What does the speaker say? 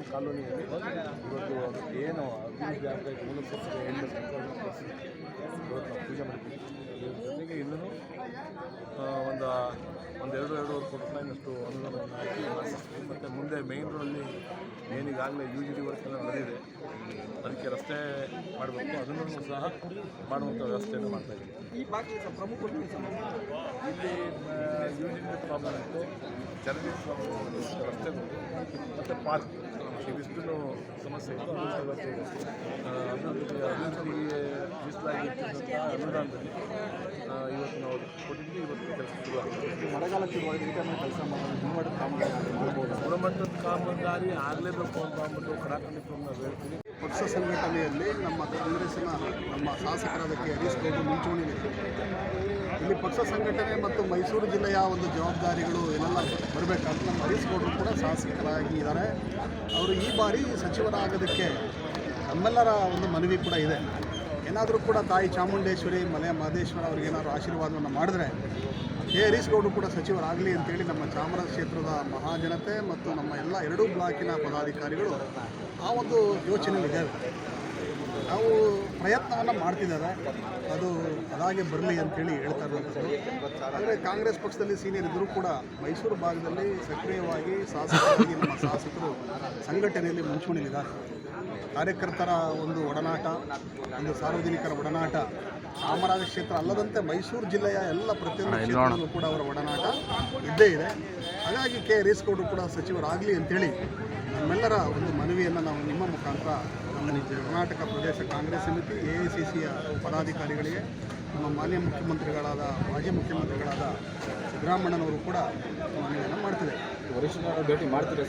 Town ಕಾಲೋನಿಯಲ್ಲಿ ಇವತ್ತು ಏನು ಅಭಿವೃದ್ಧಿ ಆಗಬೇಕು ಮೂಲಸೌಕರ್ಯ ಏನು ಇವತ್ತು ನಾವು ಪೂಜೆ ಮಾಡಿದ್ದೀವಿ. ಜೊತೆಗೆ ಇನ್ನೂ ಒಂದೆರಡೂವರೆ ಕೋಟಿ ರೂಪಾಯಿನಷ್ಟು ಅನುದಾನವನ್ನು ಹಾಕಿ ಮಾಡಿಸ್ತೀವಿ. ಮತ್ತು ಮುಂದೆ ಮೇನ್ ರೋಡಲ್ಲಿ ಏನಿಗಾಗಲೇ UGD ವರ್ಕ್ ಎಲ್ಲ ನಡೆದಿದೆ, ಅದಕ್ಕೆ ರಸ್ತೆ ಮಾಡಬೇಕು, ಅದನ್ನು ಸಹ ಮಾಡುವಂಥ ವ್ಯವಸ್ಥೆಯನ್ನು ಮಾಡ್ತಾಯಿದ್ದೀವಿ. ಈ ಭಾಗದಲ್ಲಿ ಪ್ರಮುಖ ಇಲ್ಲಿ UGD ಪ್ರಾಬ್ಲಮ್ ಇತ್ತು, ಚರಂಡಿ ಪ್ರಾಬ್ಲಮ್, ರಸ್ತೆಗಳು ಮತ್ತು ಪಾರ್ಕ್ ಇದಿಷ್ಟು ಸಮಸ್ಯೆ ಇತ್ತು. ಅಭಿವೃದ್ಧಿಗೆ ಮೀಸಲಾಗಿರ್ತಕ್ಕಂಥ ಅನುದಾನದಲ್ಲಿ ಇವತ್ತು ನಾವು ಕೊಟ್ಟಿದ್ದು ಇವತ್ತು ಕೆಲಸ ಶುರುವಾಗಿದೆ. ಮಳೆಗಾಲ ಶುರುವಾಗಿ ಕೆಲಸ ಮಾಡ್ಬೋದು. ಗುಣಮಟ್ಟದ ಕಾಮಗಾರಿ ಆಗಲೇಬೇಕು ಅಂತ ಅಂದ್ಬಿಟ್ಟು ಕಡಾಖಂಡಿತವನ್ನು ಹೇಳ್ತೀವಿ. ಪಕ್ಷ ಸಂಘಟನೆಯಲ್ಲಿ ನಮ್ಮ ಕಾಂಗ್ರೆಸ್ಸಿನ ನಮ್ಮ ಶಾಸಕರಾದ ಕೆ ಹರೀಶ್ ಗೌಡರು ಮುಂಚೂಣಿಯಲ್ಲಿ ಇಲ್ಲಿ ಪಕ್ಷ ಸಂಘಟನೆ ಮತ್ತು ಮೈಸೂರು ಜಿಲ್ಲೆಯ ಒಂದು ಜವಾಬ್ದಾರಿಗಳು ಏನೆಲ್ಲ ಬರಬೇಕಾದ್ರೆ ನಮ್ಮ ಹರೀಶ್ ಗೌಡರು ಕೂಡ ಶಾಸಕರಾಗಿ ಇದ್ದಾರೆ. ಅವರು ಈ ಬಾರಿ ಸಚಿವರಾಗೋದಕ್ಕೆ ನಮ್ಮೆಲ್ಲರ ಒಂದು ಮನವಿ ಕೂಡ ಇದೆ. ಏನಾದರೂ ಕೂಡ ತಾಯಿ ಚಾಮುಂಡೇಶ್ವರಿ ಮಲೆ ಮಹದೇಶ್ವರ ಅವ್ರಿಗೆ ಏನಾದರೂ ಆಶೀರ್ವಾದವನ್ನು ಮಾಡಿದ್ರೆ ಕೆ ಹರೀಶ್ ಗೌಡರು ಕೂಡ ಸಚಿವರಾಗಲಿ ಅಂತೇಳಿ ನಮ್ಮ ಚಾಮರಾಜ ಕ್ಷೇತ್ರದ ಮಹಾಜನತೆ ಮತ್ತು ನಮ್ಮ ಎಲ್ಲ ಎರಡೂ ಬ್ಲಾಕಿನ ಪದಾಧಿಕಾರಿಗಳು ಆ ಒಂದು ಯೋಚನೆಯಲ್ಲಿದ್ದೇವೆ. ನಾವು ಪ್ರಯತ್ನವನ್ನು ಮಾಡ್ತಿದ್ದಾರೆ, ಅದು ಅದಾಗೆ ಬರಲಿ ಅಂತೇಳಿ ಹೇಳ್ತಾ ಇರುವಂಥದ್ದು. ಆದರೆ ಕಾಂಗ್ರೆಸ್ ಪಕ್ಷದಲ್ಲಿ ಸೀನಿಯರ್ ಇದ್ದರೂ ಕೂಡ ಮೈಸೂರು ಭಾಗದಲ್ಲಿ ಸಕ್ರಿಯವಾಗಿ ಶಾಸಕರಾಗಿ ನಮ್ಮ ಶಾಸಕರು ಸಂಘಟನೆಯಲ್ಲಿ ಮುಂಚೂಣಿಲಿದ್ದಾರೆ. ಕಾರ್ಯಕರ್ತರ ಒಂದು ಒಡನಾಟ, ಒಂದು ಸಾರ್ವಜನಿಕರ ಒಡನಾಟ ಚಾಮರಾಜ ಕ್ಷೇತ್ರ ಅಲ್ಲದಂತೆ ಮೈಸೂರು ಜಿಲ್ಲೆಯ ಎಲ್ಲ ಪ್ರತಿಯೊಂದು ಕ್ಷೇತ್ರದಲ್ಲೂ ಕೂಡ ಅವರ ಒಡನಾಟ ಇದ್ದೇ ಇದೆ. ಹಾಗಾಗಿ ಕೆ ಹರೀಶ್ ಗೌಡರು ಕೂಡ ಸಚಿವರಾಗಲಿ ಅಂತೇಳಿ ನಮ್ಮೆಲ್ಲರ ಒಂದು ಮನವಿಯನ್ನು ನಾವು ನಿಮ್ಮ ಮುಖಾಂತರ ನಮ್ಮ ಕರ್ನಾಟಕ ಪ್ರದೇಶ ಕಾಂಗ್ರೆಸ್ ಸಮಿತಿ AICCಯ ಪದಾಧಿಕಾರಿಗಳಿಗೆ, ನಮ್ಮ ಮಾನ್ಯ ಮುಖ್ಯಮಂತ್ರಿಗಳಾದ ಮಾಜಿ ಮುಖ್ಯಮಂತ್ರಿಗಳಾದ ಸಿದ್ದರಾಮಯ್ಯನವರು ಕೂಡ ಮನವಿಯನ್ನು ಮಾಡ್ತಿದ್ದಾರೆ. ವರಿಷ್ಠರ ಭೇಟಿ ಮಾಡ್ತಿದ್ದಾರೆ.